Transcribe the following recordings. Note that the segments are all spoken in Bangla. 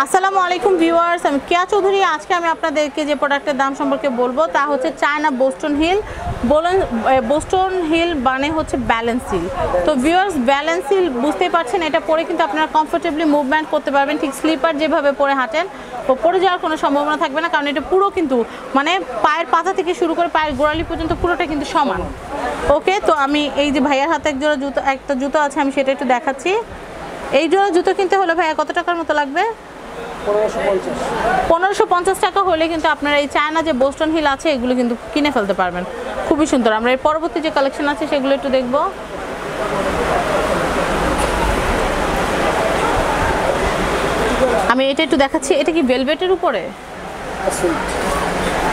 আসসালামু আলাইকুম ভিউয়ার্স, আমি কেয়া চৌধুরী। আজকে আমি আপনাদেরকে যে প্রোডাক্টের দাম সম্পর্কে বলবো তা হচ্ছে China Boston hill. Boston hill মানে হচ্ছে ব্যালেন্স হিল। তো ভিউয়ার্স, ব্যালেন্স হিল বুঝতেই পারছেন, এটা পরে কিন্তু আপনারা কমফোর্টেবলি মুভমেন্ট করতে পারবেন। ঠিক স্লিপার যেভাবে পরে হাঁটেন তো পরে যাওয়ার কোনো সম্ভাবনা থাকবে না, কারণ এটা পুরো কিন্তু মানে পায়ের পাতা থেকে শুরু করে পায়ের গোড়ালি পর্যন্ত পুরোটা কিন্তু সমান। ওকে, তো আমি এই যে ভাইয়ার হাতে একটা জুতো আছে, আমি সেটা একটু দেখাচ্ছি। এই জোড়া জুতো কিনতে হলে ভাইয়া কত টাকার মতো লাগবে? 1550 টাকা হলে কিন্তু আপনারা এই চায়না যে বোস্টন হিল আছে এগুলো কিন্তু কিনে ফেলতে পারবেন। খুবই সুন্দর। আমরা এর পরবর্তী যে কালেকশন আছে সেগুলো একটু দেখব। আমি এটা একটু দেখাচ্ছি। এটা কি ভেলভেটের উপরে?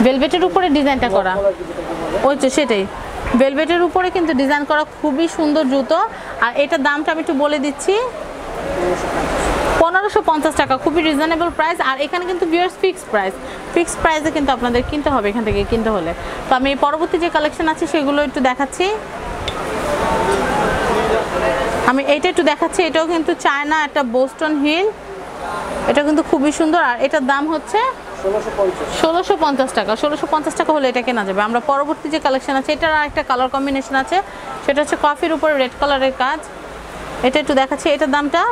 ভেলভেটের উপরে ডিজাইনটা করা, ওই তো সেটাই, ভেলভেটের উপরে কিন্তু ডিজাইন করা, খুবই সুন্দর জুতো। আর এটার দামটা আমি একটু বলে দিচ্ছি, 1550 টাকা, খুবই রিজনেবল প্রাইস। আর এখানে কিন্তু ভিউয়ার্স ফিক্সড প্রাইসে কিন্তু আপনাদের কিনতে হবে এখান থেকে কিনতে হলে। তো আমি পরবর্তী যে কালেকশন আছে সেগুলো একটু দেখাচ্ছি। আমি এইটা একটু দেখাচ্ছি। এটাও কিন্তু চায়না একটা বোস্টন হিল, এটা কিন্তু খুবই সুন্দর। আর এটার দাম হচ্ছে 1650 টাকা। 1650 টাকা হলে এটা কেনা যাবে। আমরা পরবর্তী যে কালেকশন আছে এটার আর একটা কালার কম্বিনেশন আছে, সেটা হচ্ছে কফির উপরে রেড কালারের কাজ। এটা একটু দেখাচ্ছি। এটার দামটা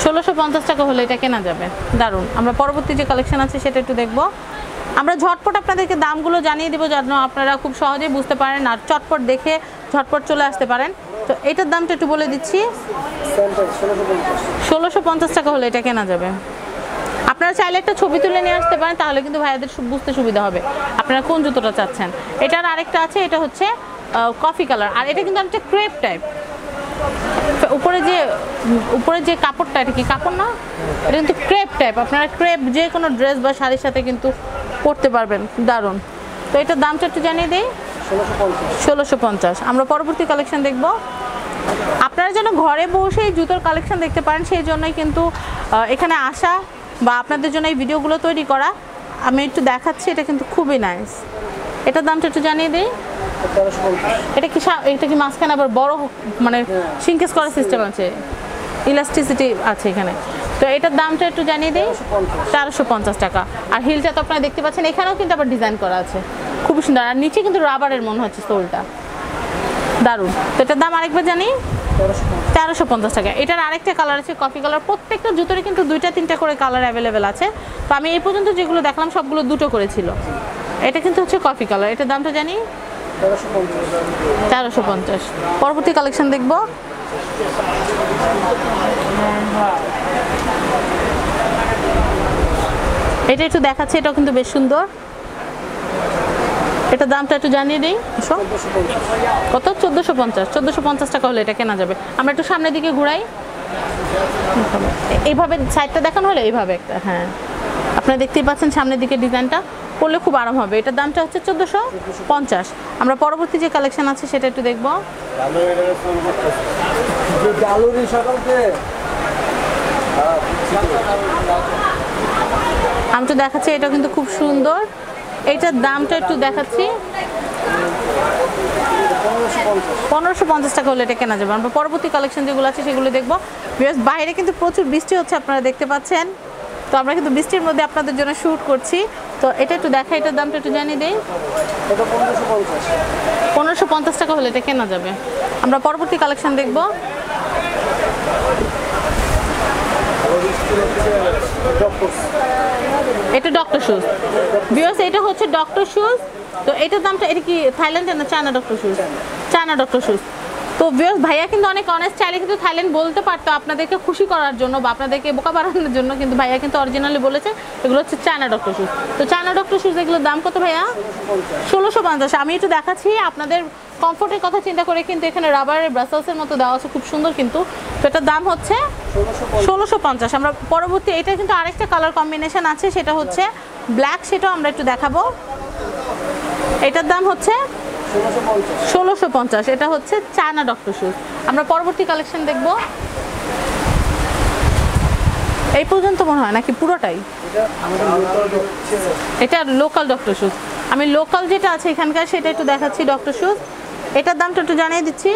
1650 টাকা হলে এটা কেনা যাবে। দারুণ। আমরা পরবর্তী যে কালেকশন আছে সেটা একটু দেখব। আমরা ঝটপট আপনাদেরকে দামগুলো জানিয়ে দেবো যেন আপনারা খুব সহজেই বুঝতে পারেন আর চটপট দেখে ঝটপট চলে আসতে পারেন। তো এটার দামটা একটু বলে দিচ্ছি, 1650 টাকা হলে এটা কেনা যাবে। আপনারা চাইলে একটা ছবি তুলে নিয়ে আসতে পারেন, তাহলে কিন্তু ভাইয়াদের বুঝতে সুবিধা হবে আপনারা কোন জুতোটা চাচ্ছেন। এটার আরেকটা আছে, এটা হচ্ছে কফি কালার। আর এটা কিন্তু একটা ক্রেপ টাইপ। উপরে যে কাপড়টা, এটা কি কাপড় না, এটা কিন্তু ক্রেপ টাইপ। আপনারা ক্রেপ যে কোনো ড্রেস বা শাড়ির সাথে কিন্তু পরতে পারবেন। দারুণ। তো এটার দামটা একটু জানিয়ে দিই, 1650। আমরা পরবর্তী কালেকশন দেখব। আপনারা যেন ঘরে বসেই জুতোর কালেকশন দেখতে পারেন, সেই জন্যই কিন্তু এখানে আসা বা আপনাদের জন্য এই ভিডিওগুলো তৈরি করা। আমি একটু দেখাচ্ছি, এটা কিন্তু খুবই নাইস। এটার দামটা একটু জানিয়ে দিই। এটা কি মাঝখানে আবার বড় মানে সিঙ্কেজ করার সিস্টেম আছে, ইলাস্টিসিটি আছে এখানে। তো এটার দামটা একটু জানিয়ে দিই, 1350 টাকা। আর হিলটা তো আপনারা দেখতে পাচ্ছেন, এখানেও কিন্তু আবার ডিজাইন করা আছে, খুবই সুন্দর। আর নিচে কিন্তু রাবারের মনে হচ্ছে সোলটা। দারুণ। তো এটার দাম আরেকবার জানি, 1350 টাকা। এটার আরেকটা কালার আছে কফি কালার। প্রত্যেকটা জুতোরই কিন্তু 2টা-3টা করে কালার অ্যাভেলেবেল আছে। তো আমি এই পর্যন্ত যেগুলো দেখলাম সবগুলো 2টো করেছিল। এটা কিন্তু হচ্ছে কফি কালার। এটার দামটা জানি 1350। পরবর্তী কালেকশন দেখব। এটা একটু দেখাচ্ছে, এটাও কিন্তু বেশ সুন্দর। এটার দামটা একটু জানিয়ে দিই, কত? 1450 টাকা হলে এটা কেনা যাবে। আমরা একটু সামনের দিকে ঘুরাই, এইভাবে সাইডটা দেখানো হলে এইভাবে একটা, হ্যাঁ আপনারা দেখতেই পাচ্ছেন সামনের দিকে ডিজাইনটা, পরলে খুব আরাম হবে। এটার দামটা হচ্ছে 1450। আমরা পরবর্তী যে কালেকশন আছে সেটা একটু দেখব। আমি তো দেখাচ্ছি, এটা কিন্তু খুব সুন্দর। এটার দামটা একটু দেখাচ্ছি, 1550 টাকা হলে এটা কেনা যাবে। আমরা পরবর্তী কালেকশন যেগুলো আছে সেগুলো দেখবো। বাইরে কিন্তু প্রচুর বৃষ্টি হচ্ছে, আপনারা দেখতে পাচ্ছেন। তো আমরা কিন্তু বৃষ্টির মধ্যে আপনাদের জন্য শ্যুট করছি। তো এটা একটু দেখা, এটার দামটা একটু জানিয়ে দিই, 1550 টাকা হলে এটা কেনা যাবে। আমরা পরবর্তী কালেকশন দেখব। এটা ডক্টর শুজ। ভিউয়ার্স, এটা হচ্ছে ডক্টর শুজ। তো এটার দামটা, এটা কি থাইল্যান্ডের না China doctor shoes? China doctor shoes. তো ভিউয়ার্স, ভাইয়া কিন্তু অনেক অনেস্ট, চাইলে কিন্তু থাইল্যান্ড বলতে পারতো আপনাদেরকে খুশি করার জন্য বা আপনাদেরকে বোকা বানানোর জন্য, কিন্তু ভাইয়া কিন্তু অরিজিনালি বলেছে এগুলো হচ্ছে চায়না ডক্টর শুজ। তো চায়না ডক্টর শুজ এগুলোর দাম কত ভাইয়া? 1650। আমি একটু দেখাচ্ছি, আপনাদের কমফোর্টের কথা চিন্তা করে কিন্তু এখানে রাবারের ব্রাসেলসের মতো দেওয়া আছে, খুব সুন্দর কিন্তু। তো এটার দাম হচ্ছে 1650। আমরা পরবর্তী, এটা কিন্তু আরেকটা কালার কম্বিনেশন আছে, সেটা হচ্ছে ব্ল্যাক, সেটাও আমরা একটু দেখাবো। এটার দাম হচ্ছে 1650। এটা হচ্ছে চায়না ডক্টর শুজ। আমরা পরবর্তী কালেকশন দেখব। এই পর্যন্ত মনে হয় নাকি পুরোটাই? এটা লোকাল ডক্টর শুজ। আমি লোকাল যেটা আছে এখানকার সেটা একটু দেখাচ্ছি, ডক্টর শুজ। এটার দামটা একটু জানিয়ে দিচ্ছি,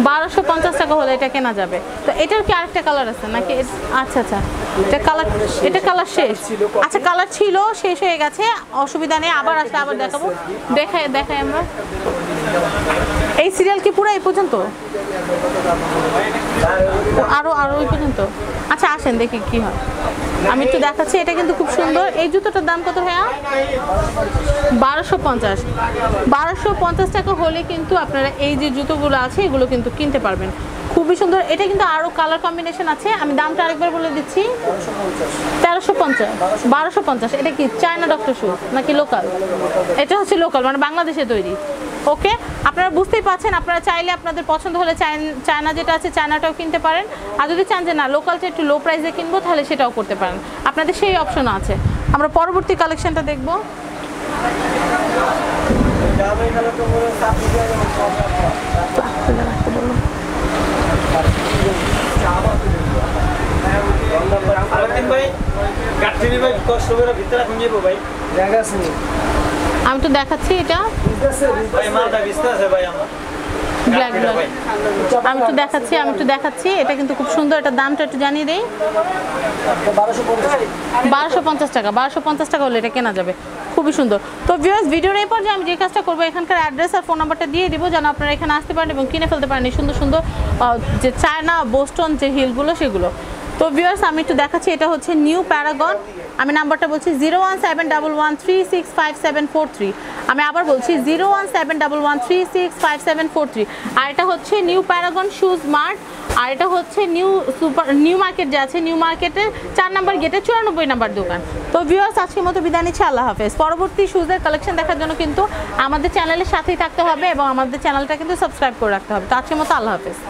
1250 টাকা হলে এটা কেনা যাবে। তো এটার কি আরেকটা কালার আছে নাকি? আচ্ছা আচ্ছা, এটা কালার শেষ। আচ্ছা, কালার ছিল, শেষ হয়ে গেছে, অসুবিধা নেই, আবার আসলে আবার দেখাবো। দেখাই আমরা। এই সিরিয়াল কি পুরো এই পর্যন্ত? আরো ওই পর্যন্ত? আচ্ছা আসেন দেখি কি হয়। আমি একটু দেখাচ্ছি, এটা কিন্তু খুব সুন্দর। এই জুতোটার দাম কত ভাইয়া? 1250 টাকা হলে কিন্তু আপনারা এই যে জুতোগুলো আছে এগুলো কিন্তু কিনতে পারবেন। খুবই সুন্দর। এটা কিন্তু আরো কালার কম্বিনেশন আছে, আমি দামটা আরেকবার বলে দিচ্ছি। 1250। এটা কি চায়না ডক্টর শু নাকি লোকাল? এটা হচ্ছে লোকাল, মানে বাংলাদেশে তৈরি। ওকে, আপনারা বুঝতেই পারছেন, আপনারা চাইলে আপনাদের পছন্দ হলে চায়না যেটা আছে চায়নাটাও কিনতে পারেন, আর যদি চান যে না লোকালটা একটু লো প্রাইসে কিনবো তাহলে সেটাও করতে পারেন, আপনাদের সেই অপশনও আছে। আমরা পরবর্তী কালেকশনটা দেখবো। আমি তো দেখাচ্ছি এটা আমি একটু দেখাচ্ছি এটা কিন্তু খুব সুন্দর। এটা দামটা একটু জানিয়ে দেই। 1250 টাকা। 1250 টাকা হলে এটা কেনা যাবে, খুবই সুন্দর। তো ভিউয়ার্স, ভিডিওর এই পর্যায়ে আমি যে কাজটা করবো, এখানকার অ্যাড্রেস আর ফোন নাম্বারটা দিয়ে দিব যেন আপনারা এখানে আসতে পারেন এবং কিনে ফেলতে পারেন এই সুন্দর সুন্দর যে চায়না বোস্টন যে হিলগুলো সেগুলো। তো ভিউয়ার্স, আমি একটু দেখাচ্ছি, এটা হচ্ছে নিউ প্যারাগন। আমি নাম্বারটা বলছি 01711365743। আমি আবার বলছি 01711365743। আর এটা হচ্ছে নিউ প্যারাগন শুজ মার্ট, আর এটা হচ্ছে নিউ মার্কেট যে আছে, নিউ মার্কেটের 4 নম্বর গেটে 94 নম্বর দোকান। তো ভিউয়ার্স, আজকের মতো বিদায় নিচ্ছি, আল্লাহ হাফেজ। পরবর্তী শুজের কালেকশন দেখার জন্য কিন্তু আমাদের চ্যানেলের সাথেই থাকতে হবে এবং আমাদের চ্যানেলটা কিন্তু সাবস্ক্রাইব করে রাখতে হবে। তো আজকের মতো আল্লাহ হাফেজ।